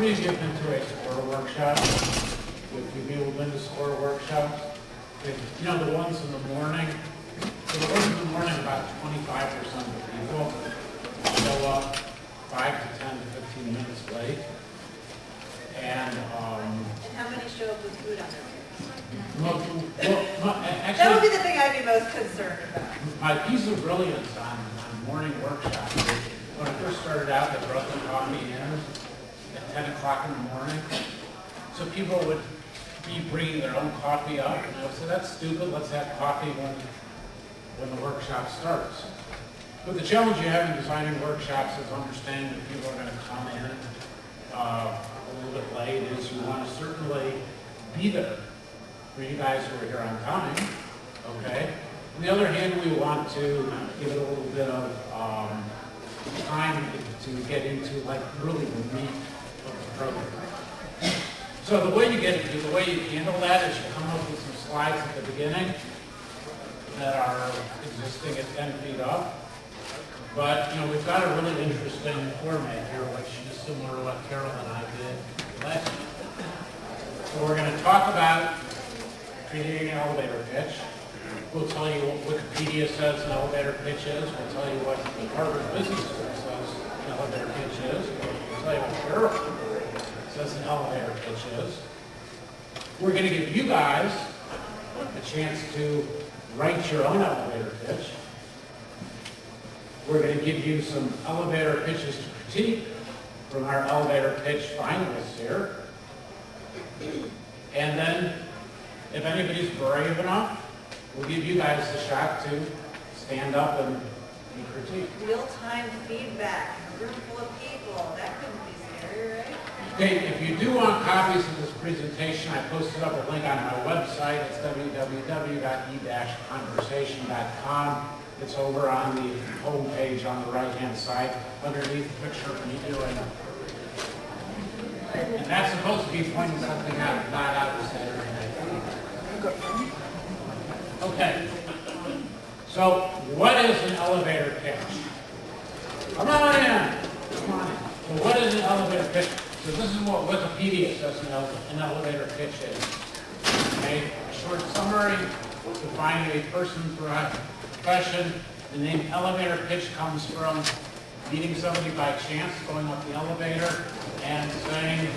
many of you have been to a SCORE workshop? Have you people been to SCORE workshops? You know, the ones in the morning. So the ones in the morning, about 25% of the people show up 5 to 10 to 15 minutes late. And how many show up with food on their actually, that would be the thing I'd be most concerned about. My piece of brilliance on morning workshops is when I first started out, they brought the coffee in at 10 o'clock in the morning. So people would be bringing their own coffee up, and I would say, that's stupid, let's have coffee when the workshop starts. But the challenge you have in designing workshops is understanding that people are going to come in a little bit late, is you want to certainly be there for you guys who are here on time, okay? On the other hand, we want to give it a little bit of time to get into like really the meat of the program. So the way you handle that is you come up with some slides at the beginning that are existing at 10 feet up. But, you know, we've got a really interesting format here, which is similar to what Carol and I did last year. So we're going to talk about creating an elevator pitch. We'll tell you what Wikipedia says an elevator pitch is. We'll tell you what Harvard Business School says an elevator pitch is. We'll tell you what Carol says an elevator pitch is. We're going to give you guys a chance to write your own elevator pitch. We're going to give you some elevator pitches to critique from our elevator pitch finalists here. And then, if anybody's brave enough, we'll give you guys a shot to stand up and critique. Real-time feedback in a room full of people. That couldn't be scary, right? Okay, if you do want copies of this presentation, I posted up a link on my website. It's www.e-conversation.com. It's over on the home page on the right-hand side, underneath the picture of me doing it. And that's supposed to be pointing something out, not out of Saturday night. Okay. So, what is an elevator pitch? Come on in. Come on in. So, what is an elevator pitch? So, this is what Wikipedia says an elevator pitch is. Okay. A short summary. Defining a person for a profession. The name elevator pitch comes from meeting somebody by chance, going up the elevator, and saying,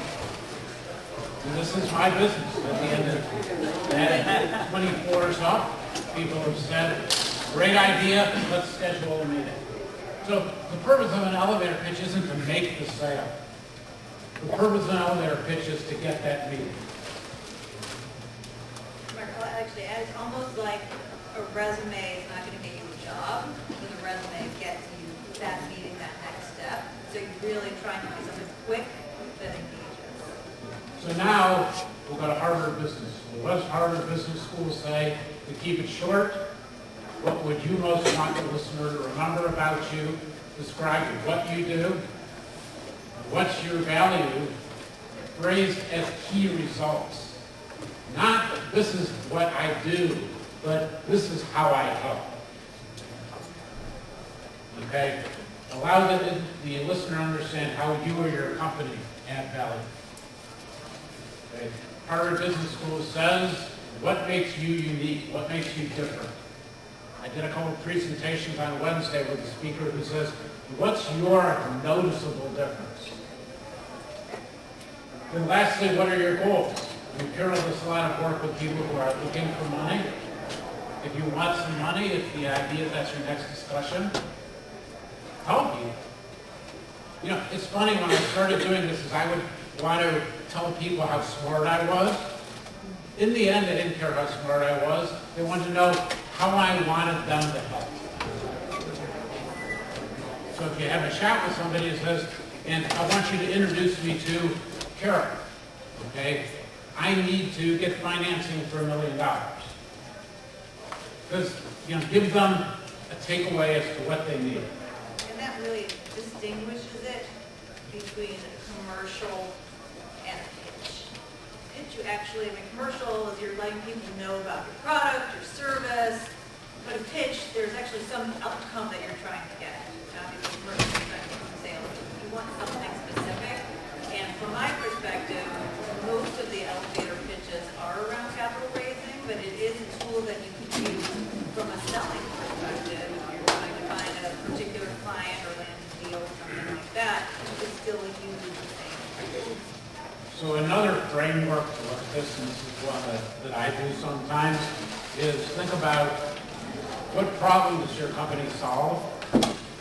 this is my business. At the end of that 20 floors up, people have said, great idea, let's schedule a meeting. So the purpose of an elevator pitch isn't to make the sale. The purpose of an elevator pitch is to get that meeting. Mark, actually, it's almost like a resume is not going to get you a job, but a resume gets you that meeting, that next step. So you're really trying to do something quick that engages. So now we'll go to Harvard Business School. What does Harvard Business School say? To keep it short, what would you most want the listener to remember about you? Describe what you do. What's your value? Phrased as key results. Not this is what I do, but this is how I help. Okay? Allow the listener to understand how you or your company add value. Okay. Harvard Business School says, what makes you unique? What makes you different? I did a couple of presentations on Wednesday with a speaker who says, what's your noticeable difference? And lastly, what are your goals? Carol does a lot of work with people who are looking for money. If you want some money, if the idea that's your next discussion, help you. You know, it's funny when I started doing this is I would want to tell people how smart I was. In the end, they didn't care how smart I was. They wanted to know how I wanted them to help. So if you have a chat with somebody who says, and I want you to introduce me to Carol, okay? I need to get financing for $1 million. Because, you know, give them a takeaway as to what they need. And that really distinguishes it between a commercial and a pitch. Pitch, you actually, I mean, commercial is you're letting people know about your product, your service. But a pitch, there's actually some outcome that you're trying to get. Not because commercial is trying to sales. You want something specific and from my perspective, most of the elevator pitches are around capital raising, but it is a tool that you can use from a selling perspective. If you're trying to find a particular client or land a deal, something like that, it still uses the same. So another framework to look at this, and this is one that I do sometimes, is think about what problem does your company solve?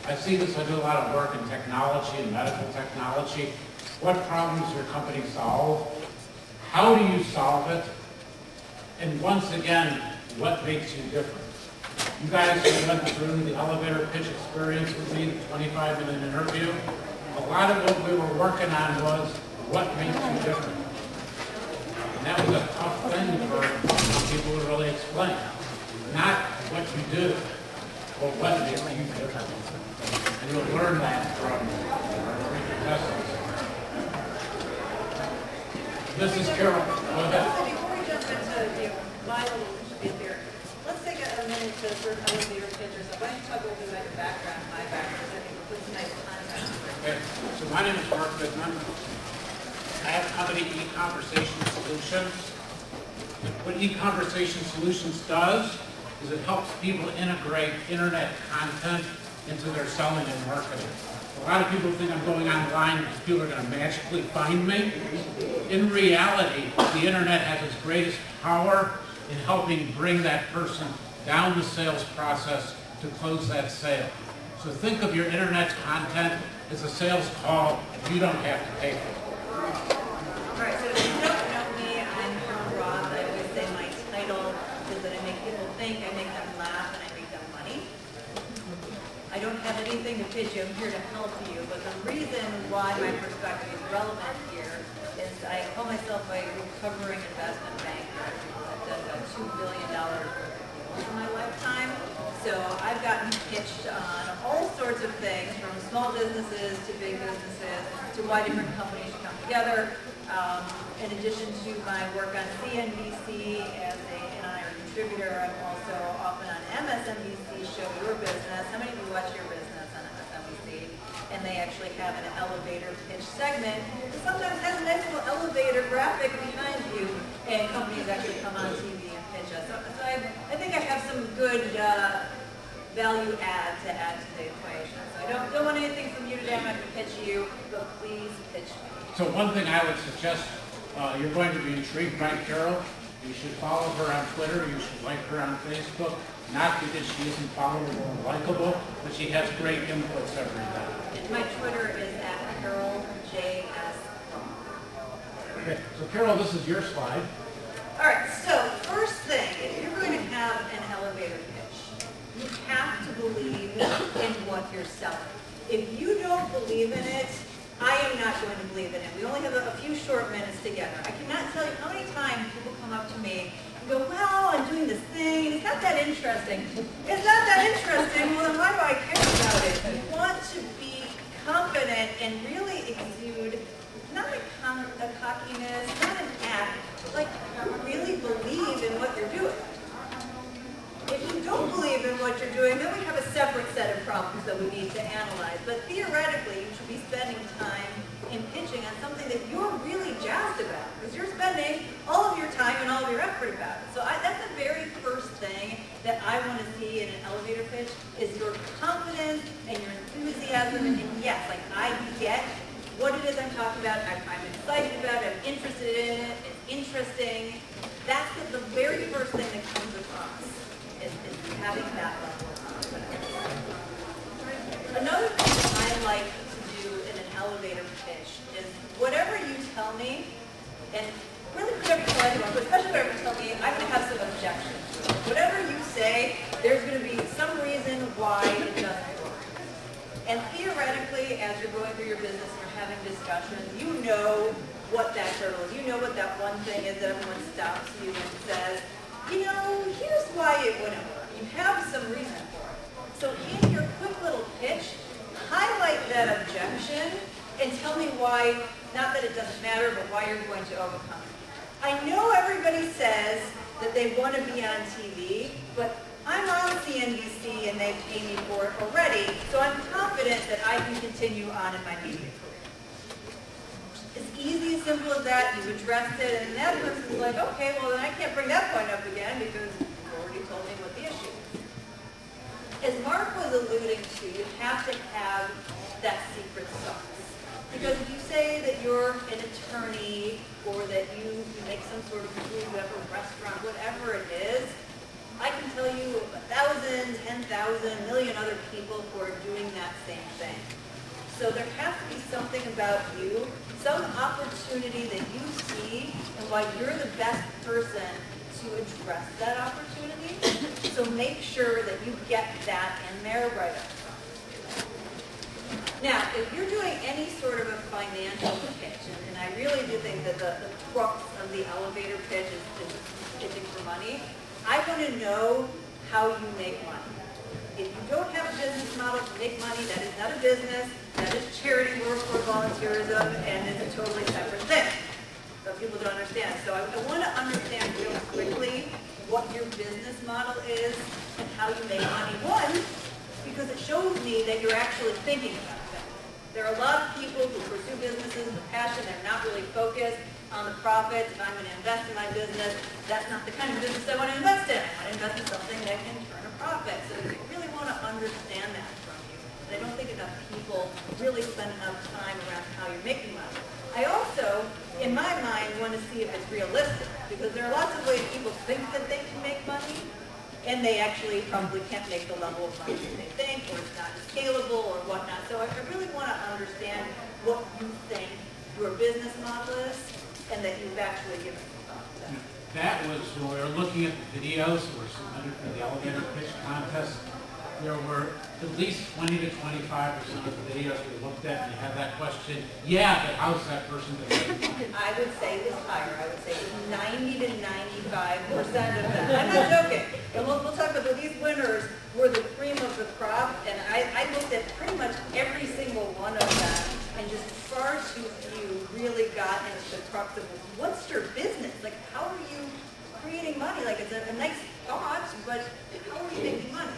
I see this, I do a lot of work in technology and medical technology. What problem does your company solve? How do you solve it? And once again, what makes you different? You guys who went through the elevator pitch experience with me, the 25-minute interview, a lot of what we were working on was what makes you different. And that was a tough thing for some people to really explain. Not what you do, but what makes you different. And you'll learn that from our three contestants. This is Carol. Go ahead. Before we jump into my little bit here, let's take a minute to sort of elevator pitch or something. Why don't you talk a little bit about your background, my background? I think we'll put some nice context. Okay. So my name is Mark Goodman. I have a company, eConversation Solutions. What eConversation Solutions does is it helps people integrate internet content into their selling and marketing. A lot of people think I'm going online because people are going to magically find me. In reality, the internet has its greatest power in helping bring that person down the sales process to close that sale. So think of your internet content as a sales call you don't have to pay for. All right, so if you don't know me, I'm from Roth. I always say my title is that I make people think, I make them laugh, and I make them money. I don't have anything to pitch you. I'm here to help you. But the reason why my perspective is relevant here is I call myself a recovering investment banker. I've done about $2 billion in my lifetime. So I've gotten pitched on all sorts of things, from small businesses to big businesses to why different companies should come together. In addition to my work on CNBC as an honorary contributor, I'm also often on MSNBC Show Your Business. How many of you watch Your Business on MSNBC? And they actually have an elevator pitch segment that sometimes has a nice little elevator graphic behind you, and companies actually come on TV and pitch us. So I think I have some good value add to the equation. So I don't want anything from you today. I'm not going to pitch you, but please pitch me. So one thing I would suggest, you're going to be intrigued by Carol. You should follow her on Twitter. You should like her on Facebook. Not because she isn't followable or likable, but she has great inputs every day. And my Twitter is @CarolJS. Okay, so Carol, this is your slide. All right, so first thing, if you're going to have an elevator pitch, you have to believe in what you're selling. If you don't believe in it, I am not going to believe in it. We only have a few short minutes together. I cannot tell you how many times people come up to me and go, well, I'm doing this thing, and it's not that interesting. It's not that interesting, well then why do I care about it? You want to be confident and really exude not a cockiness, not an act, but like really believe in what you're doing. If you don't believe in what you're doing, then we have a separate set of problems that we need to analyze. But theoretically, you should be spending time in pitching on something that you're really jazzed about, because you're spending all of your time and all of your effort about it. So that's the very first thing that I want to see in an elevator pitch, is your confidence and your enthusiasm. And yes, like I get what it is I'm talking about. I'm excited about it. I'm interested in it. It's interesting. That's the very first thing that comes across. Is having that level of confidence. Another thing that I like to do in an elevator pitch is whatever you tell me, and really whatever you tell anyone, but especially whatever you tell me, I'm going to have some objections to it. Whatever you say, there's going to be some reason why it doesn't work. And theoretically, as you're going through your business and you're having discussions, you know what that hurdle is. You know what that one thing is that everyone stops you and says, you know, here's why it wouldn't work. You have some reason for it. So in your quick little pitch, highlight that objection and tell me why, not that it doesn't matter, but why you're going to overcome it. I know everybody says that they want to be on TV, but I'm on CNBC and they pay me for it already, so I'm confident that I can continue on in my media career. As easy, as simple as that. You've addressed it, and that person's like, okay, well then I can't bring that point up again because you've already told me what the issue is. As Mark was alluding to, you have to have that secret sauce. Because if you say that you're an attorney or that you make some sort of food, you have a restaurant, whatever it is, I can tell you 1,000, 10,000, a million other people who are doing that same thing. So there has to be something about you, some opportunity that you see, and why you're the best person to address that opportunity. So make sure that you get that in there right up front. Now, if you're doing any sort of a financial pitch, and I really do think that the crux of the elevator pitch is pitching for money, I want to know how you make money. If you don't have a business model to make money, that is not a business, that is charity work or volunteerism, and it's a totally separate thing. So people don't understand. So I want to understand real quickly what your business model is and how you make money. One, because it shows me that you're actually thinking about it. There are a lot of people who pursue businesses with passion. They're not really focused on the profits. If I'm going to invest in my business, that's not the kind of business I want to invest in. I want to invest in something that can turn a profit. So you really want to understand that from you. And I don't think enough people really spend enough time around how you're making money. I also, in my mind, want to see if it's realistic, because there are lots of ways people think that they can make money, and they actually probably can't make the level of money that they think, or it's not scalable or whatnot. So I really want to understand what you think your business model is, and that you've actually given thought to that. That was when we were looking at the videos that were submitted for the elevator pitch contest. There were at least 20 to 25% of the videos we looked at, and you had that question, yeah, but how's that person going to make money? I would say it was higher. I would say it was 90 to 95% of them. I'm not joking. And we'll talk about these winners were the cream of the crop, and I looked at pretty much every single one of them, and just far too few really got into the crux of what's your business? Like, how are you creating money? Like, it's a nice thought, but how are you making money?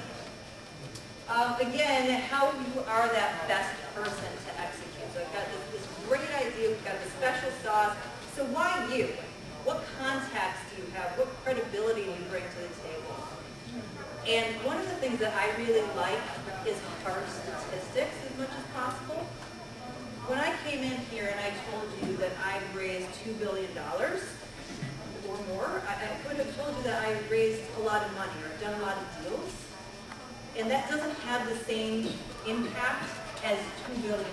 Again, how you are that best person to execute. So I've got this great idea, we've got this special sauce. So why you? What contacts do you have? What credibility do you bring to the table? And one of the things that I really like is hard statistics as much as possible. When I came in here and I told you that I've raised $2 billion or more, I could have told you that I raised a lot of money or done a lot of deals. And that doesn't have the same impact as $2 billion.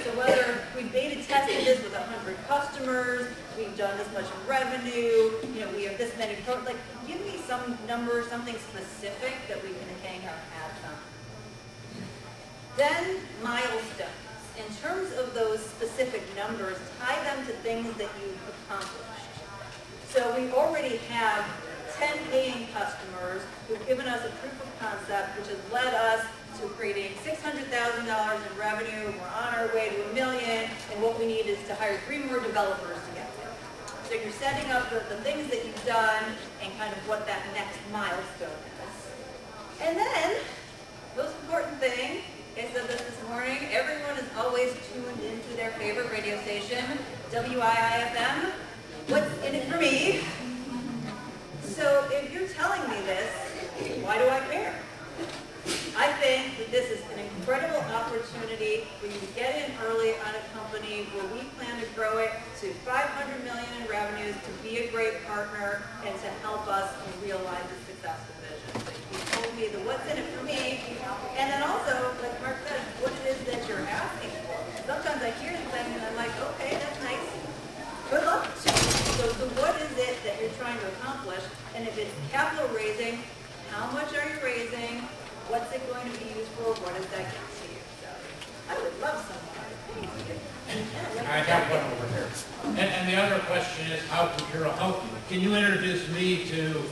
So whether we beta tested this with 100 customers, we've done this much in revenue, we have this many, like, give me some number, something specific that we can hang our hats on. Then milestones. In terms of those specific numbers, tie them to things that you've accomplished. So we already have 10 paying customers who've given us a proof of concept, which has led us to creating $600,000 in revenue. We're on our way to $1 million, and what we need is to hire 3 more developers to get there. So you're setting up the things that you've done and kind of what that next milestone is. And then, most important thing, I said this morning, everyone is always tuned into their favorite radio station, WIIFM. What's in it for me? So if you're telling me this, why do I care? I think that this is an incredible opportunity for you to get in early on a company where we plan to grow it to $500 million in revenues, to be a great partner, and to help us realize the successful vision. So you told me the what's in it for me, and then also, like Mark said, what it is that you're asking for. Sometimes I hear the thing and I'm like, okay, that's nice. Good luck to you. So what is it that you're trying to accomplish? And if it's capital raising, how much are you raising? What's it going to be used for? What does that get to you? So I would love someone. I got one over here. And the other question is, how can you introduce me to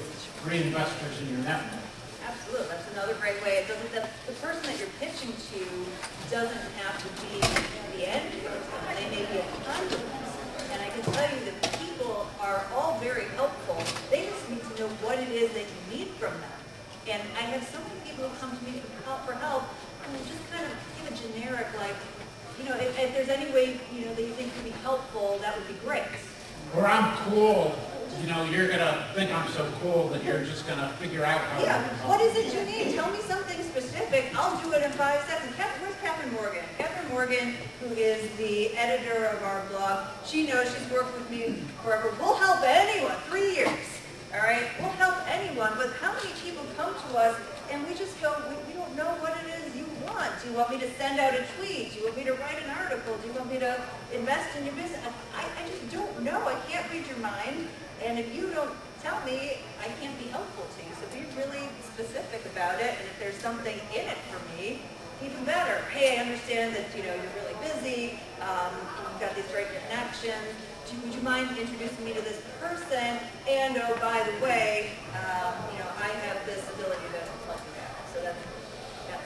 great investors in your network? Absolutely. That's another great way. It doesn't, the person that you're pitching to doesn't have to be the end person. They may be a conduit. And I can tell you that people are all very helpful. They just need to know what it is that you need from them. And I have so many people who come to me for help, and just kind of give a generic, like, if there's any way, that you think can be helpful helpful, that would be great. Or I'm cool, you know, you're gonna think I'm so cool that you're just gonna figure out how to Yeah, help. what is it you need? Tell me something specific. I'll do it in 5 seconds. Where's Catherine Morgan? Catherine Morgan, who is the editor of our blog, she knows, she's worked with me forever. We'll help anyone, 3 years, all right? We'll help anyone, but how many people come to us and we just go, we don't know what it is you want. Do you want me to send out a tweet? Do you want me to write an article? Do you want me to invest in your business? I just don't know. I can't read your mind. And if you don't tell me, I can't be helpful to you. So be really specific about it. And if there's something in it for me, even better. Hey, I understand that you're really busy. You've got these great connections. Would you mind introducing me to this person? And oh, by the way, I have this ability to help you out. So that's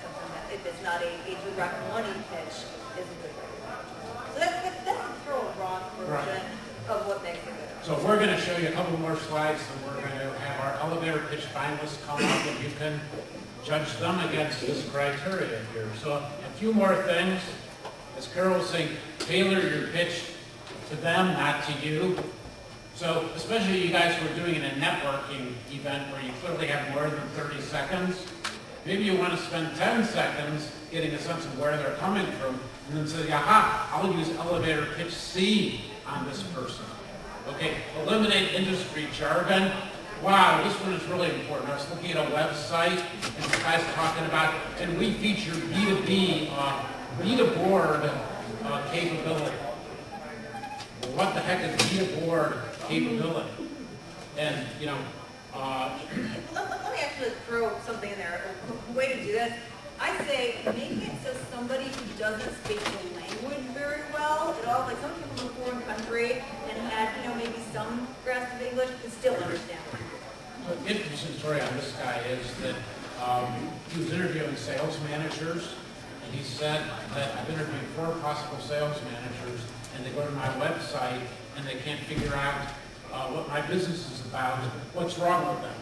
something that, if it's not a direct money pitch, is a good way to do it. So that's the throw a Roth version of what makes it good. So we're going to show you a couple more slides, and we're going to have our elevator pitch finalists come up, and you can judge them against this criteria here. So a few more things. As Carol was saying, tailor your pitch to them, not to you. So especially you guys who are doing it in a networking event where you clearly have more than 30 seconds, maybe you want to spend 10 seconds getting a sense of where they're coming from, and then say, aha, I'll use elevator pitch C on this person. Okay, eliminate industry jargon. Wow, this one is really important. I was looking at a website, and this guy's talking about, and we feature B2B, B2Board capability. Well, what the heck is B2Board capability? And, let me actually throw something in there. A way to do this, I say make it so somebody who doesn't speak the language very well at all, like some people from a foreign country and had, maybe some grasp of English, can still understand it. The interesting story on this guy is that he was interviewing sales managers, and he said that I've interviewed 4 possible sales managers, and they go to my website and they can't figure out what my business is about. What's wrong with them?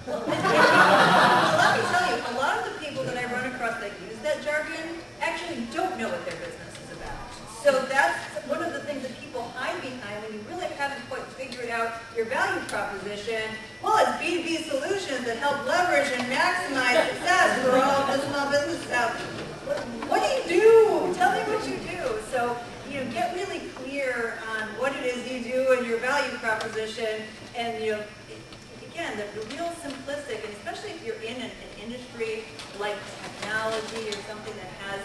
Well, let me tell you, a lot of the people that I run across that use that jargon actually don't know what their business is about. So that's one of the things that people hide behind when you really haven't quite figured out your value proposition. Well, it's B2B solutions that help leverage and maximize success for all of the small businesses out there. What do you do? Tell me what you do. So, get really clear on what it is you do and your value proposition, and again, the real simplistic, and especially if you're in an industry like technology or something that has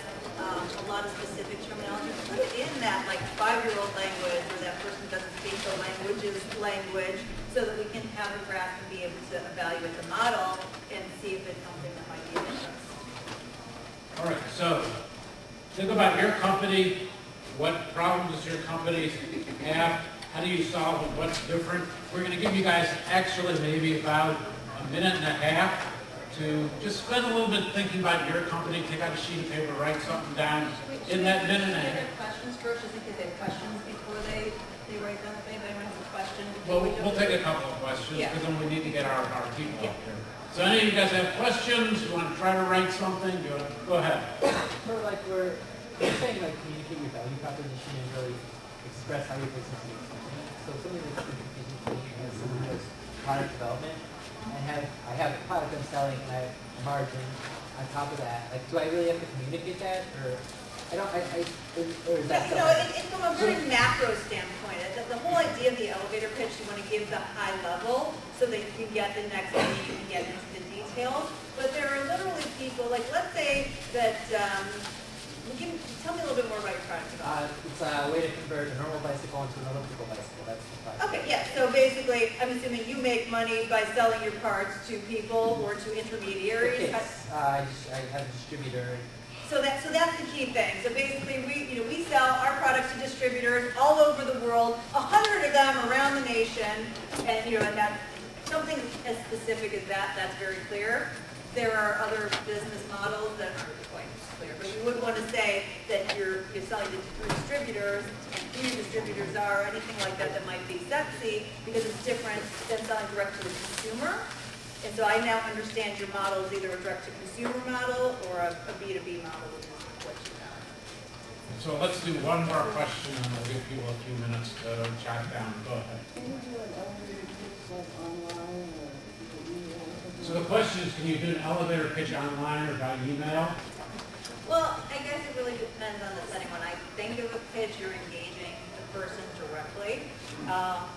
a lot of specific terminology, put it in that like 5-year-old language where that person doesn't speak the language, so that we can have a graph and be able to evaluate the model and see if it's something that might be of interest. All right, so think about your company. What problems does your company have? How do you solve it? What's different? We're going to give you guys actually maybe about a minute and a half to just spend a little bit thinking about your company. Take out a sheet of paper, write something down in that minute and a half. Questions first, just in case they have questions before they write down. If anybody has a question. Well, we'll take a couple of questions because then we need to get our people up here. So any of you guys have questions? You want to try to write something? Go ahead. For we're saying communicate your value proposition and really express how your business makes money. So something that's confusing to me is someone who does product development and I have a product I'm selling and I have margin on top of that. Do I really have to communicate that, or or is that from a very macro standpoint, the whole idea of the elevator pitch, you want to give the high level so that you can get the next thing, you can get into the details. But there are literally people, let's say that, tell me a little bit more about your product development. It's a way to convert a normal bicycle into an elliptical bicycle. That's the product. Okay, yeah. So basically, I'm assuming you make money by selling your parts to people or to intermediaries. Yes, I have a distributor. So that's the key thing. So basically, we sell our products to distributors all over the world, 100 of them around the nation, and and that's something as specific as that. That's very clear. There are other business models that aren't quite clear, but you would want to say that you're selling to distributors, and who your distributors are, anything like that might be sexy, because it's different than selling direct to the consumer. And so I now understand your model is either a direct-to-consumer model or a B2B model, which is what you know. So let's do one more question and we'll give people a few minutes to jot down. Go ahead. So the question is, can you do an elevator pitch online or by email? Well, I guess it really depends on the setting. When I think of a pitch, you're engaging the person directly,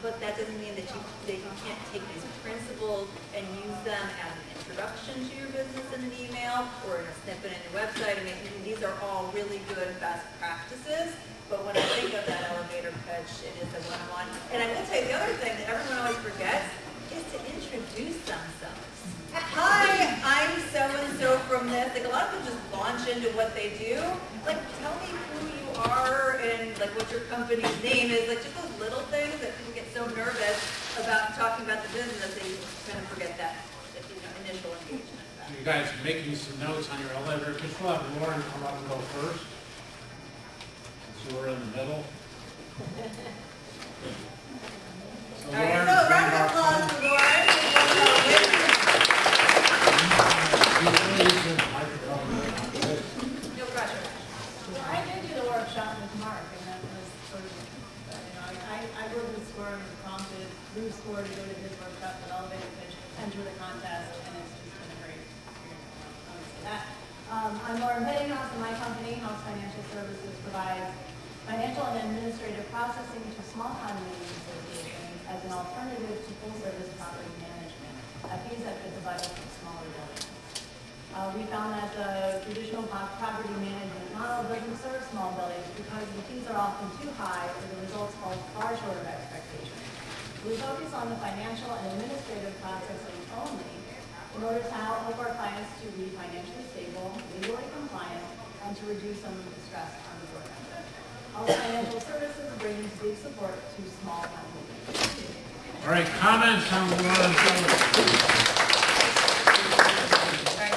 but that doesn't mean that you can't take these principles and use them as an introduction to your business in an email or in a snippet in your website. I mean, these are all really good best practices, but when I think of that elevator pitch, it is the one-on-one. And I will say the other thing that everyone always forgets is to introduce themselves. Hi, I'm so-and-so from this. Like, a lot of people just launch into what they do. Like, tell me who you are and, like, what your company's name is. Like, just those little things that people get so nervous about talking about the business, they kind of forget that, initial engagement. So you guys making some notes on your elevator pitch? We'll have Lauren come up and go first. So we're in the middle. So All right, so round of applause for Lauren. No pressure. I did do the workshop with Mark, and that was sort of, I wrote the score and prompted Bruce Score to go to his workshop with elevator pitch, enter the contest, and it's just been a great experience. I'm Lauren Bettinghouse, and my company, House Financial Services, provides financial and administrative processing to small condominium associations as an alternative to full-service property management. Fees that fit the budget for smaller buildings. We found that the traditional property management model doesn't serve small buildings because the fees are often too high or the results fall far short of expectations. We focus on the financial and administrative processing only in order to help our clients to be financially stable, legally compliant, and to reduce some of the stress on the board member. All financial services brings big support to small companies. All right, comments on Lauren's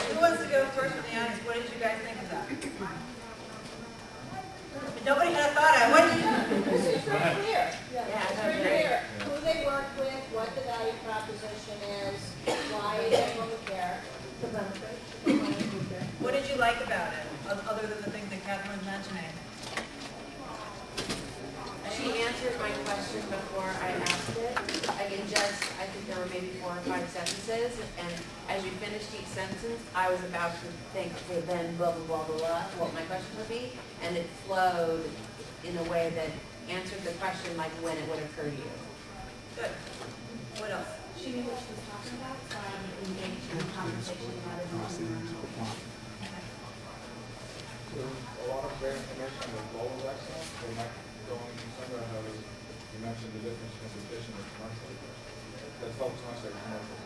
Who wants to go first from the audience? What did you guys think of that? Nobody had a thought. I want you. It's pretty clear. Yeah, It's pretty clear. Who they work with, what the value proposition is, why everyone would care. The benefit. What did you like about it, other than the things that Catherine was mentioning? She answered my question before I asked it. I think there were maybe 4 or 5 sentences, and as you finished each sentence, I was about to think, okay, then blah, blah, blah, blah, blah, what my question would be, and it flowed in a way that answered the question like when it would occur to you. Good. What else? She knew what she was talking about, so I'm engaged in the conversation rather than A lot of great information on the global excellence. So Mike, going somewhere, you mentioned the difference between competition and commercial. That felt too much like commercial.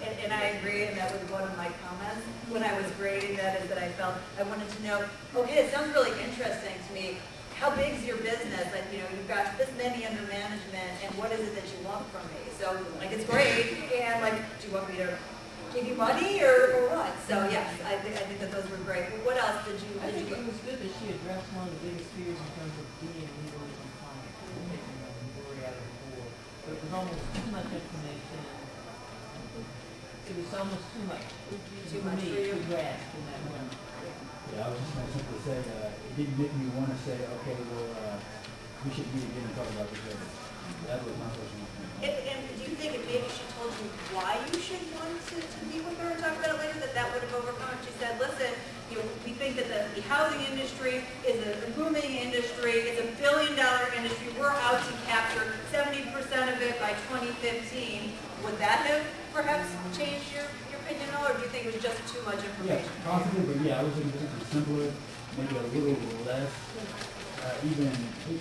And I agree, and that was one of my comments when I was grading that, is that I felt I wanted to know, okay, it sounds really interesting to me. How big is your business? Like, you've got this many under management, and what is it that you want from me? So, like, it's great, and like, do you want me to give you money or what? So, yes, I think that those were great. But what else did you? I think it was good that she addressed one of the biggest fears in terms of being legally compliant, taking the word out of the board. But it was almost too much information. It was almost too much. Too much for you? To grasp in that moment. Yeah, I was just going to simply say, it didn't make me want to say, okay, well, we should meet again and talk about this later. That was my personal opinion. And do you think if maybe she told you why you should want to meet with her and talk about it later, that would have overcome it? She said, listen, we think that the housing industry is a booming industry. It's $1 billion industry. We're out to capture 70% of it by 2015. Would that have perhaps changed your opinion at all, or do you think it was just too much Yeah, information? possibly, but yeah, I was looking for something simpler, maybe a little less, even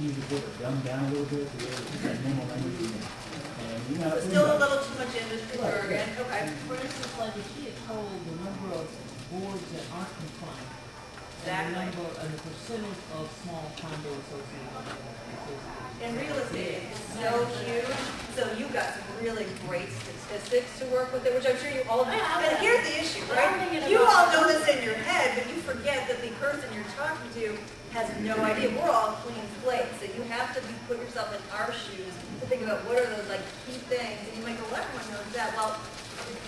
use the word dumbed down a little bit, so it was like normal language. And, But still a little too much industry jargon. Okay. For instance, like if she had told the number of boards that aren't compliant, and the Exactly. number and the percentage of small condo associations. And real estate is so huge, so you've got some really great statistics to work with it, which I'm sure you all know. And here's the issue, right? You all know this in your head, but you forget that the person you're talking to has no idea. We're all clean slates, so you have to put yourself in our shoes to think about what are those like key things. And you might go, well, everyone knows that. Well,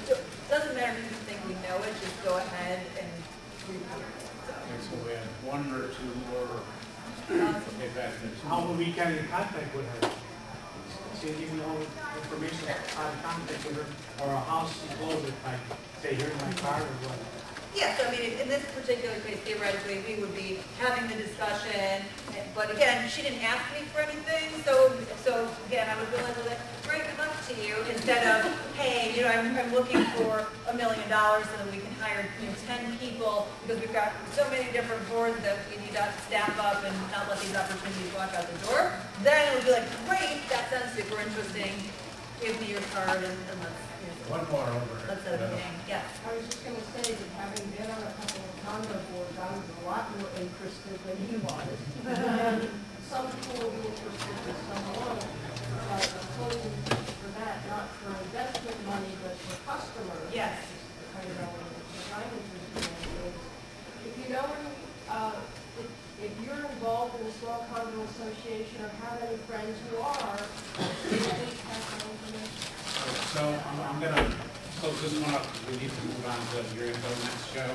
it doesn't matter if you think we know it, just go ahead and repeat it. Okay, so we have 1 or 2 more Okay, back there. How will we get in contact with her? She give me all information how to contact with her, or how she close it, like, say, here's my card or what? Yeah, so I mean, in this particular case, theoretically, we would be having the discussion, but again, she didn't ask me for anything, so again, I would be like, well, great, good luck to you, instead of, hey, you know, I'm looking for $1 million so that we can hire, 10 people, because we've got so many different boards that we need to staff up and not let these opportunities walk out the door. Then it would be like, great, that sounds super interesting, give me your card and let's, One more over. let's set a meeting, yes. I was just gonna say that having been on a couple of condo boards, I was a lot more interested than he was. And some people will be interested and some won't. But I'm closing for that, not for investment money, but for customers. Yes. The kind of element that I'm interested in is, if you know, if you're involved in a small condo association or have any friends who are, please pass that information. So I'm going to close this one up because we need to move on to your info next show.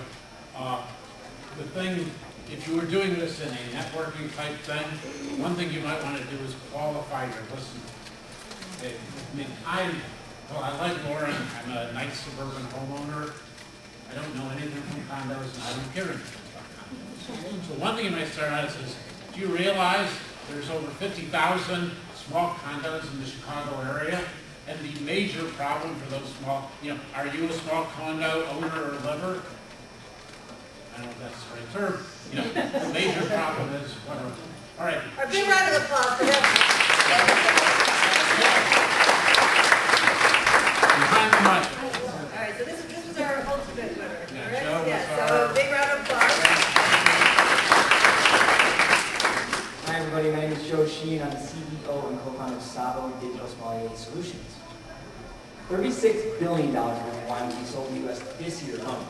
The thing, if you were doing this in a networking type thing, one thing you might want to do is qualify your listeners. I mean, I like Lauren. I'm a nice suburban homeowner. I don't know anything from condos and I don't care anything about condos. So one thing you might start out is, do you realize there's over 50,000 small condos in the Chicago area? And the major problem for those small, are you a small condo owner or liver? I don't know if that's the right term. The major problem is whatever. All right. A big round of applause for him. Behind the mic. All right, so this is our ultimate winner. Yeah, Correct? Joe was Yeah, so a big round of applause. Hi everybody, my name is Joe Sheen. I'm the CEO and co-founder of Sabo Digital Small Unit Solutions. $36 billion worth of wine will be sold in the U.S. this year alone.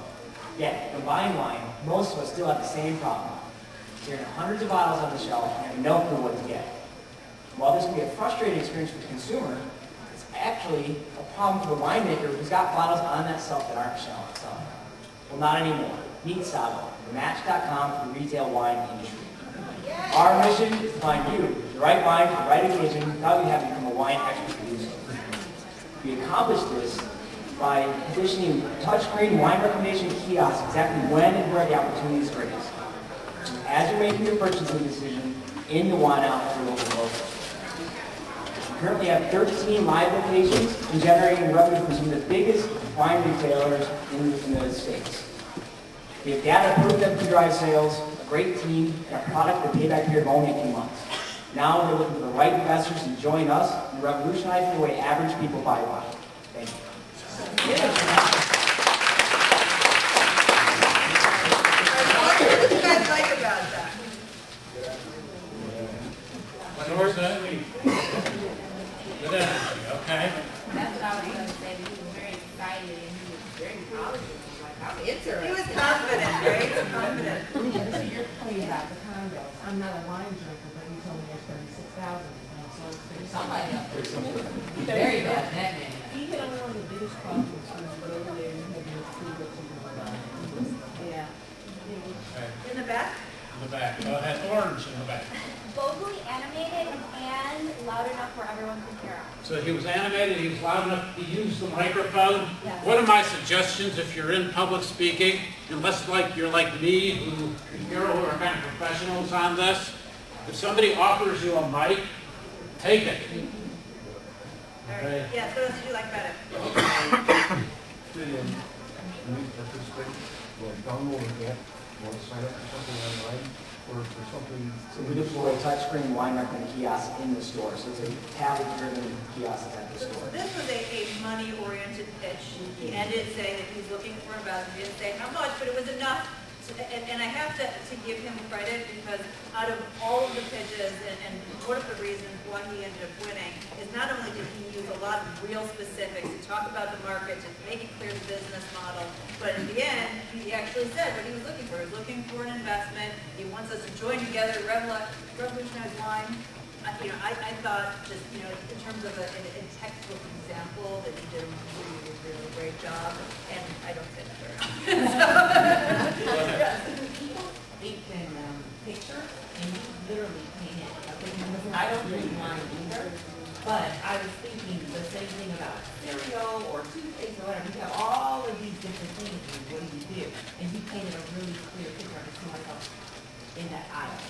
Yet, combined wine, most of us still have the same problem. There are hundreds of bottles on the shelf and have no clue what to get. While this can be a frustrating experience for the consumer, it's actually a problem for the winemaker who's got bottles on that shelf that aren't selling. Well, not anymore. Meet Sabo, the match.com for the retail wine industry. Our mission is to find you the right wine for the right occasion without you having to become a wine expert to do so. We accomplish this by positioning touchscreen wine recommendation kiosks exactly when and where the opportunity is greatest. As you're making your purchasing decision in the wine aisle for your local locals. We currently have 13 live locations and generating revenue from some of the biggest wine retailers in the United States. We have data to prove that we drive sales, a great team, and a product with a payback period of only a few months. Now we're looking for the right investors to join us in revolutionizing the way average people buy wine. Thank you. What do you guys like about that? What was that? Good energy, okay. That's what I was going to say. He was very excited and he was very knowledgeable. Like, I'm interested. He was confident, right? Confident. To your point about the condos, I'm not a wine drinker, but you told me there's 36,000. So there's Somebody up there. He's Very bad, that man. He hit on one of the biggest problems when you go over there and you have your food that you can buy. Yeah. Okay. In the back? In the back. Go ahead. Orange in the back. Vocally animated and loud enough where everyone can hear him. So he was animated, he was loud enough to use the microphone. Yes. One of my suggestions, if you're in public speaking, unless you're like me, who are kind of professionals on this, if somebody offers you a mic, take it. All right. Okay. Yeah, so what else did you like about it? Fit in, need to participate, well, download an app, want to sign up for something online, or for something. So we deploy touchscreen wine recommendation kiosks in the store. So it's a tablet-driven kiosk at the store. This was a money-oriented pitch. He ended saying that he's looking for investment. He didn't say how much, but it was enough. And I have to give him credit because out of all of the pitches and one of the reasons why he ended up winning is not only did he use a lot of real specifics to talk about the market, to make it clear the business model, but in the end, he actually said what he was looking for. He was looking for an investment. He wants us to join together, revolutionize wine. I thought just, in terms of a textbook example that he did a really, really great job, and I don't say that very often. We can pictures and you literally paint it. Okay, I don't drink wine either, but I was thinking the same thing about cereal or toothpaste or whatever. You have all of these different things, and what do you do? And you painted a really clear picture. I could see myself in that aisle.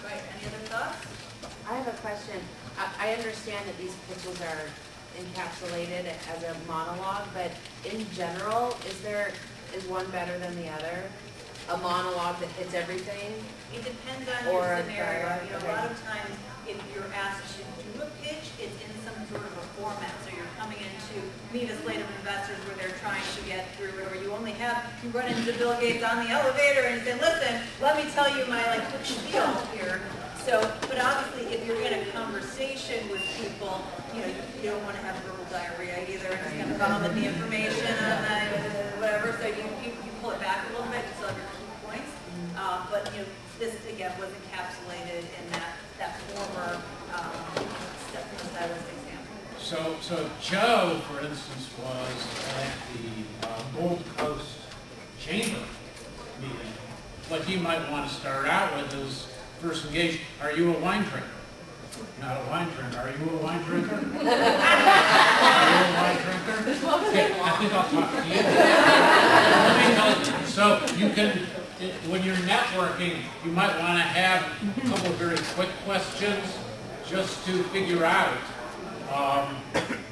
Right, any other thoughts? I have a question. I understand that these pitches are encapsulated as a monologue, but in general, is one better than the other? A monologue that hits everything? It depends on Or your a scenario. dialogue, You know, a okay. lot of times, if you're asked to do a pitch, it's in some sort of a format. So you're coming in to meet a slate of investors where they're trying to get through it, or you only have, you run into Bill Gates on the elevator and say, listen, let me tell you my quick spiel here. So, but obviously, if you're in a conversation with people, you don't want to have verbal diarrhea either, and it's going to vomit the information and whatever. So you pull it back a little bit, you still have your key points. But this again was encapsulated in that former stylist example. So Joe, for instance, was at the Gold Coast Chamber meeting. What he might want to start out with is, first engage, are you a wine drinker? Not a wine drinker. Are you a wine drinker? Are you a wine drinker? Okay, I think I'll talk to you. Let me tell you. So you can, when you're networking, you might want to have a couple of very quick questions just to figure out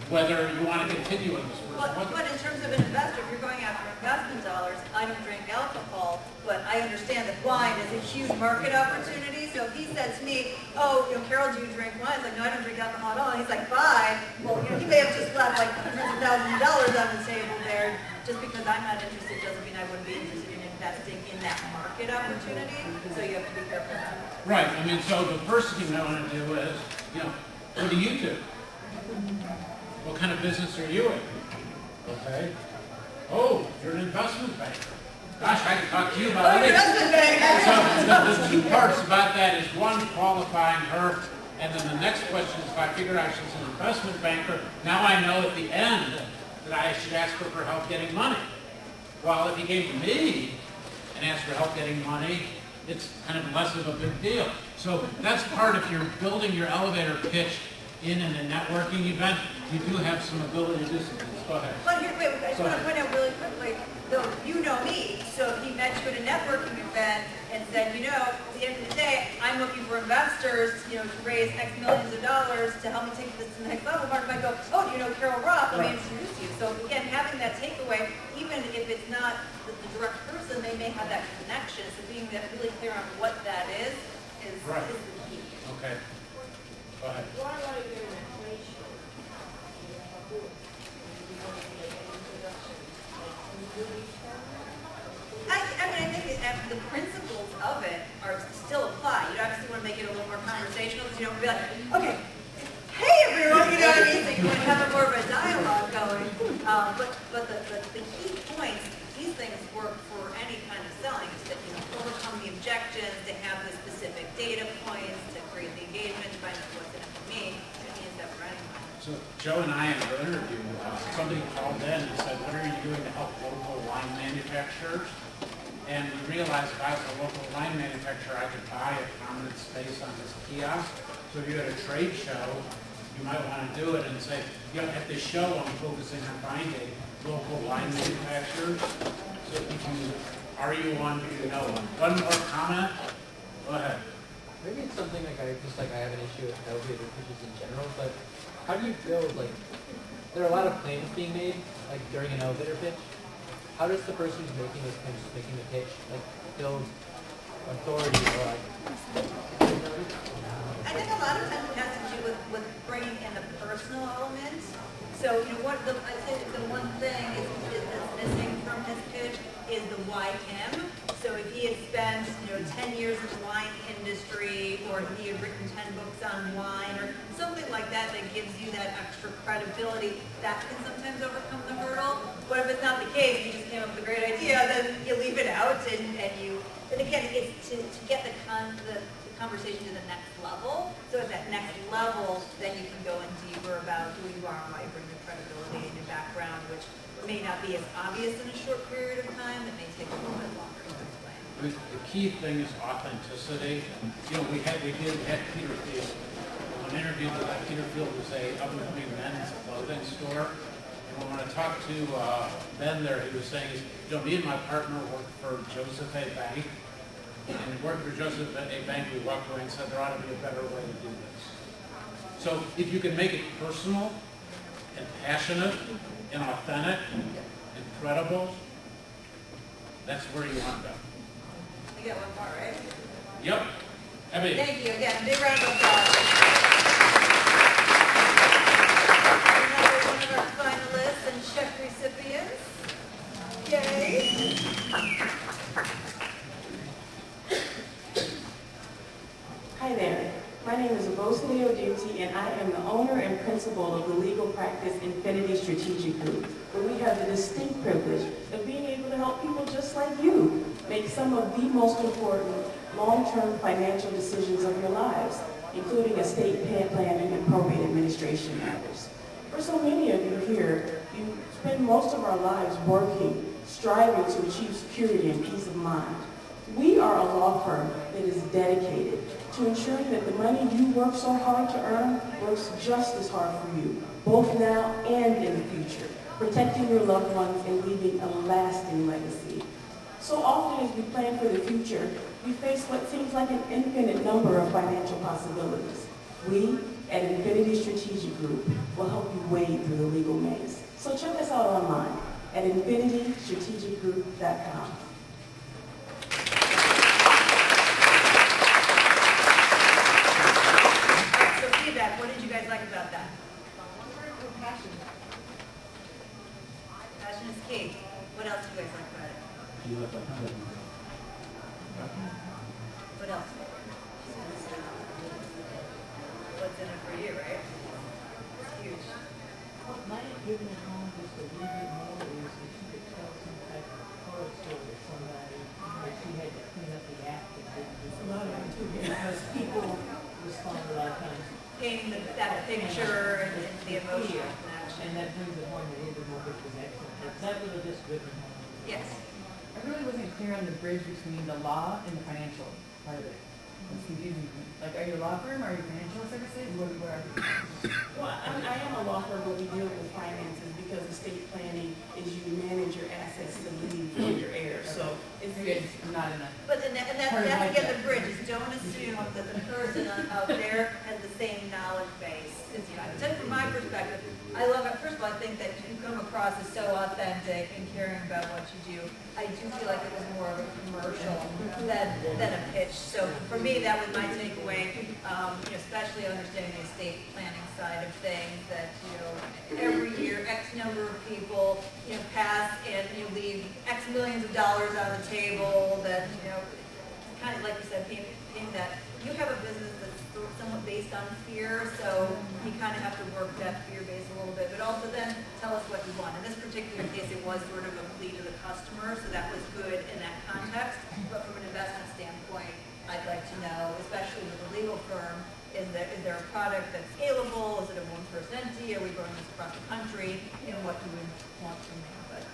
whether you want to continue with this person. But in terms of an investor, if you're going after investment dollars, I don't drink alcohol, but I understand that wine is a huge market opportunity. So if he said to me, oh, Carol, do you drink wine? I was like, no, I don't drink alcohol at all. And he's like, bye. Well, he may have just left like hundreds of thousands of dollars on the table there. Just because I'm not interested doesn't mean I wouldn't be interested in investing in that market opportunity. So you have to be careful about that. Right. I mean, so the first thing I want to do is, what do you do? What kind of business are you in? Okay. Oh, you're an investment banker. Gosh, I can talk to you about it. So the two parts about that is one, qualifying her, and then the next question is if I figure out she's an investment banker, now I know at the end that I should ask her for help getting money. Well, if you came to me and asked for help getting money, it's kind of less of a big deal. So that's part, if you're building your elevator pitch in a networking event, you do have some ability to do some things. Go ahead. But here, wait, I just want to point out really quickly, though, you know me, so if he met you at a networking event and said, at the end of the day, I'm looking for investors, to raise X millions of dollars to help me take this to the next level, Mark might go, oh, do you know Carol Roth? Let me introduce you. So again, having that takeaway, even if it's not the direct person, they may have that connection. So being really clear on what that is right. is the key. Okay. Go ahead. Why like doing that ratio? I think the principles of it are still apply. You obviously want to make it a little more conversational because you don't be like, okay, hey everyone, you know what I mean? So you want to have more of a dialogue going. But the key points, these things work for any kind of selling, is that overcome the objections, to have the specific data points, to create the engagement, to find out what's in it for me. I mean, is that for anyone? So Joe and I in our interview, somebody called in and said, what are you doing to help local wine manufacturers? And we realized if I was a local wine manufacturer, I could buy a prominent space on this kiosk. So if you had a trade show, you might want to do it and say, at this show I'm focusing on finding local wine manufacturers. So if you, are you one, do you know one? One more comment? Go ahead. Maybe it's something I have an issue with elevator pitches in general, but how do you build, there are a lot of claims being made, during an elevator pitch. How does the person who's making those claims, making the pitch, build authority or I think a lot of times it has to do with bringing in the personal element. So, I think the one thing that's missing from his pitch is the why him. So if he had spent, 10 years in the wine industry, or he had written 10 books on wine, or something like that that gives you that extra credibility, that can sometimes overcome the hurdle. But if it's not the case, you just came up with a great idea, then you leave it out, and again, it's to get the conversation to the next level. So at that next level, then you can go in deeper about who you are and why you bring your credibility and your background, which may not be as obvious in a short period of time. It may take a little bit longer to explain. The key thing is authenticity. You know, we had Peter Field. An interview with Peter Field was a up-and-coming men's clothing store. And when I talked to Ben there, he was saying, you know, me and my partner worked for Joseph A. Bank. And worked for Joseph A. Bank, we walked away and said there ought to be a better way to do this. So if you can make it personal and passionate and authentic and credible, that's where you want to go. You got one more, right? Yep. Abby. Thank you again. Big round of applause. Another one of our finalists and check recipients. Yay. Hi there. My name is Obosile Oduti, and I am the owner and principal of the legal practice Infinity Strategic Group, where we have the distinct privilege of being able to help people just like you make some of the most important long-term financial decisions of your lives, including estate planning and probate administration matters. For so many of you here, you spend most of our lives working, striving to achieve security and peace of mind. We are a law firm that is dedicated to ensuring that the money you work so hard to earn works just as hard for you, both now and in the future, protecting your loved ones and leaving a lasting legacy. So often as we plan for the future, we face what seems like an infinite number of financial possibilities. We at Infinity Strategic Group will help you wade through the legal maze. So check us out online at infinitystrategicgroup.com. What did you guys like about that? Passion. Passion is key. What else do you guys like about it? You look like I'm What else? What's in it for you, right? It's huge. What might have driven it home just a little bit more is if she could tell some type of horror story to somebody that she had to clean up the act that didn't do a lot of it too, because people respond a lot of times. Painting that picture and the emotional connection. And that brings it home a little bit more, which was excellent. That was a just driven home. Yes. I really wasn't clear on the bridge between the law and the financial part of it. It's confusing me. Like, are you a law firm? Are you financial services? Where are you? Well, I am a law firm, but we deal with finances because estate planning is you manage your assets to leave for your heirs. So it's not enough. But that's again the bridge is don't assume that the person out there has the same knowledge base as you. So from my perspective, I love it. First of all, I think that you come across as so authentic and caring about what you do. I do feel like it was more of a commercial than a pitch. So for me, that was my takeaway, especially understanding the estate planning side of things, that, every year X number of people, pass and leave X millions of dollars on the table, that, kind of like you said, being that you have a business that's somewhat based on fear, so you kind of have to work that fear base a little bit, but also then tell us what you want. In this particular case, it was sort of a plea to the customer, so that was good in that context, but from an investment standpoint, I'd like to know, especially with a legal firm, is there a product that's scalable? Is it a one-person entity? Are we growing this across the country? And what do we want from me? But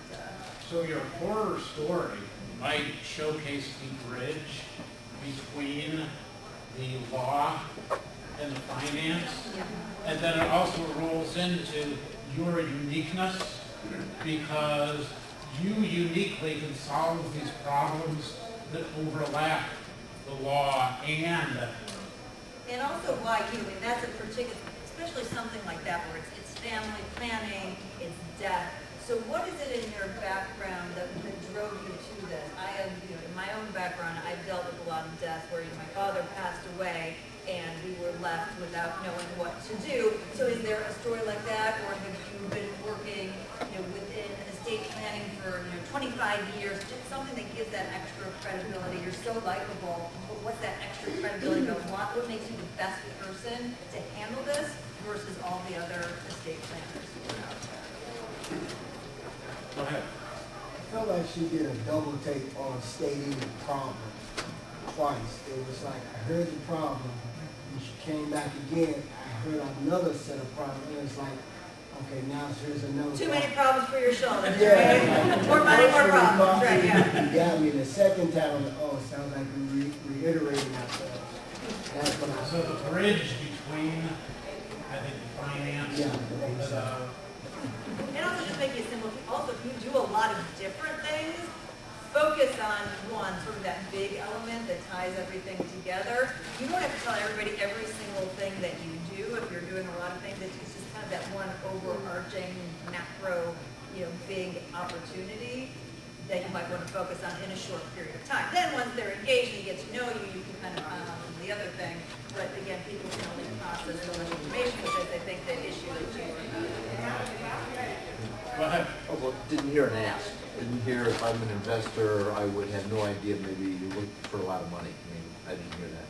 so your horror story might showcase the bridge between the law and the finance, and then it also rolls into your uniqueness, because you uniquely can solve these problems that overlap the law and also why you, and that's a particular, especially something like that where it's family planning, it's death. So what is it in your background that drove you to this? I have, in my own background, I've dealt with a lot of death where my father passed away and we were left without knowing what to do. So is there a story like that, or have you been working, within estate planning for 25 years? Just something that gives that extra credibility. You're so likable, but what's that extra credibility about what makes you the best person to handle this versus all the other estate planners who are out there? Go ahead. I felt like she did a double take on stating the problem twice. It was like I heard the problem, and she came back again. I heard another set of problems. It was like Okay, now here's another. Too many problems for your shoulders, Yeah. right? More money, more problems, right, yeah. You got me the second time, I'm like, oh, it sounds like we're reiterating ourselves. That's what I So the bridge between, I think, finance Yeah, and, And also just make it simple. Also, if you do a lot of different things, focus on one, sort of that big element that ties everything together. You don't have to tell everybody every single thing that you do. If you're doing a lot of things, it's just kind of that one overarching macro, big opportunity that you might want to focus on in a short period of time. Then once they're engaged and you get to know you, you can kind of on to the other thing. But again, people can only process so much information because they think the issue that you are. Go ahead. Oh, well, didn't hear an ask. Didn't hear if I'm an investor, I would have no idea, maybe you look for a lot of money. I mean, I didn't hear that.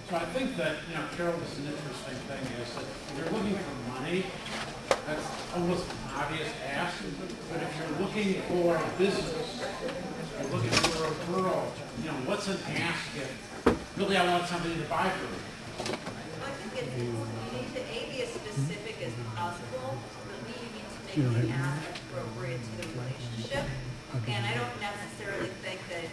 So I think that, Carol, this is an interesting thing is that if you're looking for money, that's almost an obvious ask. But if you're looking for a business, you're looking for a referral, what's an ask if really I want somebody to buy from me? Well, I think you need to be as specific as possible, but B, you need to make the ask appropriate to the relationship. And I don't necessarily think that,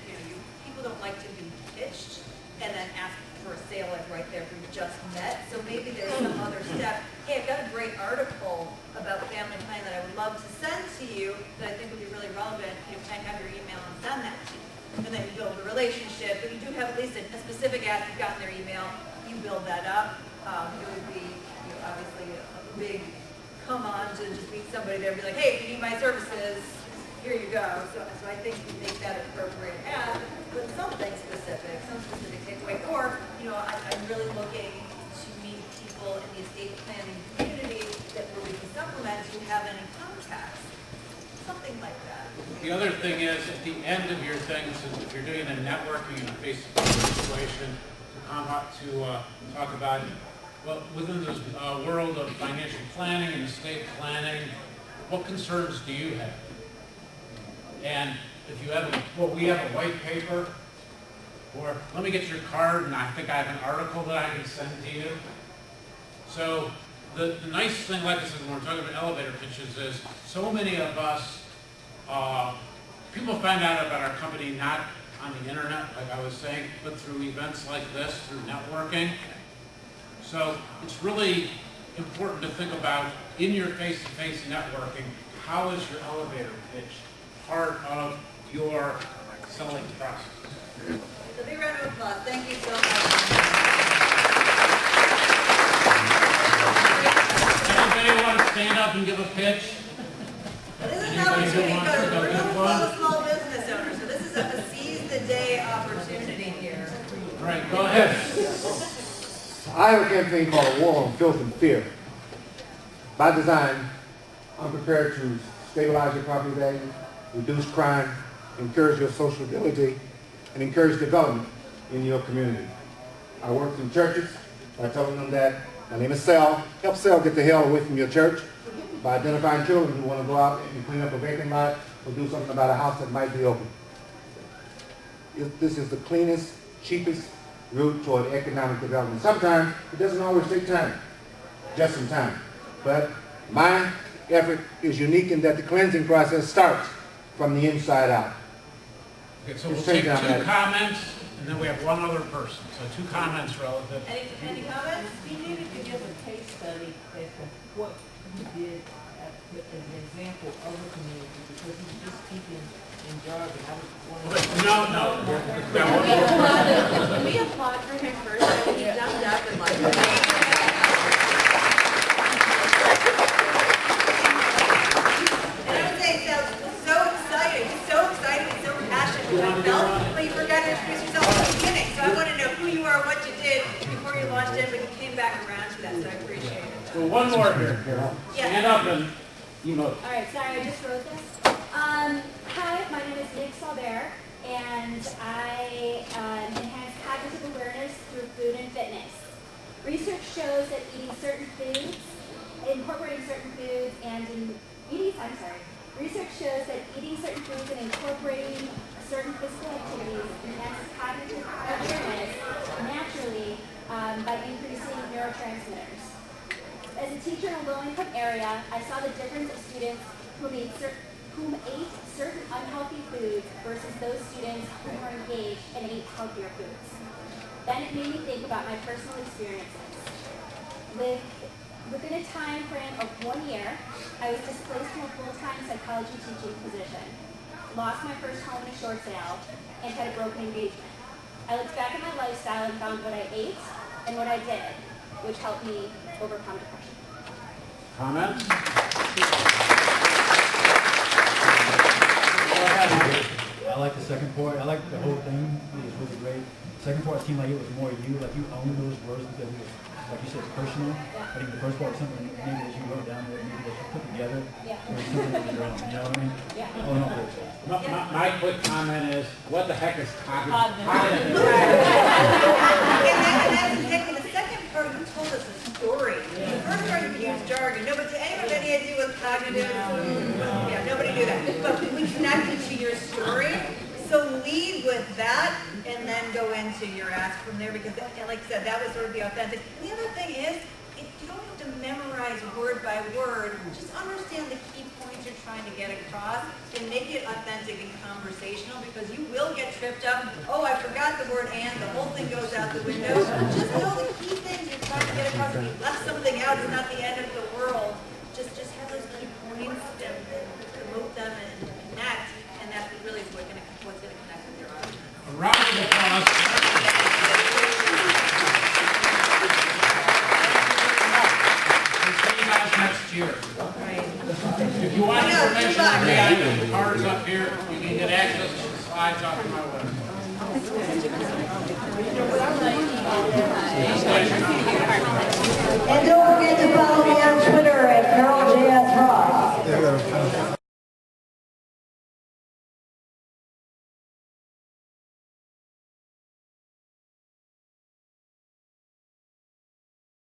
people don't like to be pitched and then ask for a sale like right there if we just met. So maybe there's some other step. Hey, I've got a great article about family planning that I would love to send to you that I think would be really relevant. Can I have your email and send that to you? And then you build a relationship. But you do have at least a specific ask. You've gotten their email. You build that up. It would be obviously a big come on to just meet somebody there and be like, hey, if you need my services, here you go. So I think you make that appropriate ask, but something specific takeaway. Or, I'm really looking to meet people in the estate planning community that where we can supplement who have any contacts. Something like that. The other thing is, at the end of your things, is if you're doing a networking in a face-to-face situation, to talk about, well, within this world of financial planning and estate planning, what concerns do you have? And if you have, we have a white paper, or let me get your card, and I think I have an article that I can send to you. So the nice thing, like I said, when we're talking about elevator pitches, is so many of us, people find out about our company not on the internet, like I was saying, but through events like this, through networking. So it's really important to think about, in your face-to-face networking, how is your elevator pitch part of your selling process? So big round of applause. Thank you so much. Anybody want to stand up and give a pitch? Well, this is an opportunity because we're a small business owner, so this is a seize the day opportunity here. All right, go ahead. I have a campaign called A War on Filth and Fear. By design, I'm prepared to stabilize your property value, reduce crime, encourage your social ability, and encourage development in your community. I work in churches by telling them that my name is Sal. Help Sal get the hell away from your church by identifying children who want to go out and clean up a vacant lot or do something about a house that might be open. This is the cleanest, cheapest route toward economic development. Sometimes it doesn't always take time, just some time. But my effort is unique in that the cleansing process starts from the inside out. Okay, so we'll take two comments, and then we have one other person. So two comments relative. Any comments? We needed to give a case study as to what you did as an example of a community, because he was just speaking in jargon. I was wondering. No. Can we applaud for him first? I mean, he jumped up and And I would say it sounds so exciting, so passionate. I felt, but you forgot to introduce yourself at the beginning. So I want to know who you are, what you did before you launched in, but you came back around to that, so I appreciate it. So one more here, Carol. Yeah. Stand up and emote. All right, sorry, I just wrote this. Hi, my name is Nick Salbert, and I enhance cognitive awareness through food and fitness. Research shows that incorporating certain foods and Research shows that eating certain foods and incorporating certain physical activities enhances cognitive awareness naturally by increasing neurotransmitters. As a teacher in a low-income area, I saw the difference of students whom ate certain unhealthy foods versus those students who were engaged and ate healthier foods. Then it made me think about my personal experiences. Within a time frame of 1 year, I was displaced from a full-time psychology teaching position, lost my first home in a short sale, and had a broken engagement. I looked back at my lifestyle and found what I ate and what I did, which helped me overcome depression. Comments? I like the second part. I like the whole thing. It was really great. The second part seemed like it was more you, like you owned those words because it was, like you said, personal. I think the first part was something maybe that you wrote down, maybe that you put together, or something that was your own. You know what I mean? Oh, no, My quick comment is, what the heck is cognitive? And that's exactly the second part. You told us a story. The first part you used jargon. No, but did anyone have any idea what cognitive? Yeah, nobody knew that. But we connected to your story. So lead with that and then go into your ask from there because, like I said, that was sort of the authentic. And the other thing is, you don't have to memorize word by word. Just understand the key points you're trying to get across and make it authentic and conversational because you will get tripped up. Oh, I forgot the word and. The whole thing goes out the window. Just know the key things you're trying to get across. If you left something out, it's not the end of the world. Just have those key points and promote them and connect. And that really is what's going to connect with your audience. A round of applause. We'll see you guys next year. If you want information on the items, the cards up here, you can get access to the slides off my website. And don't forget to follow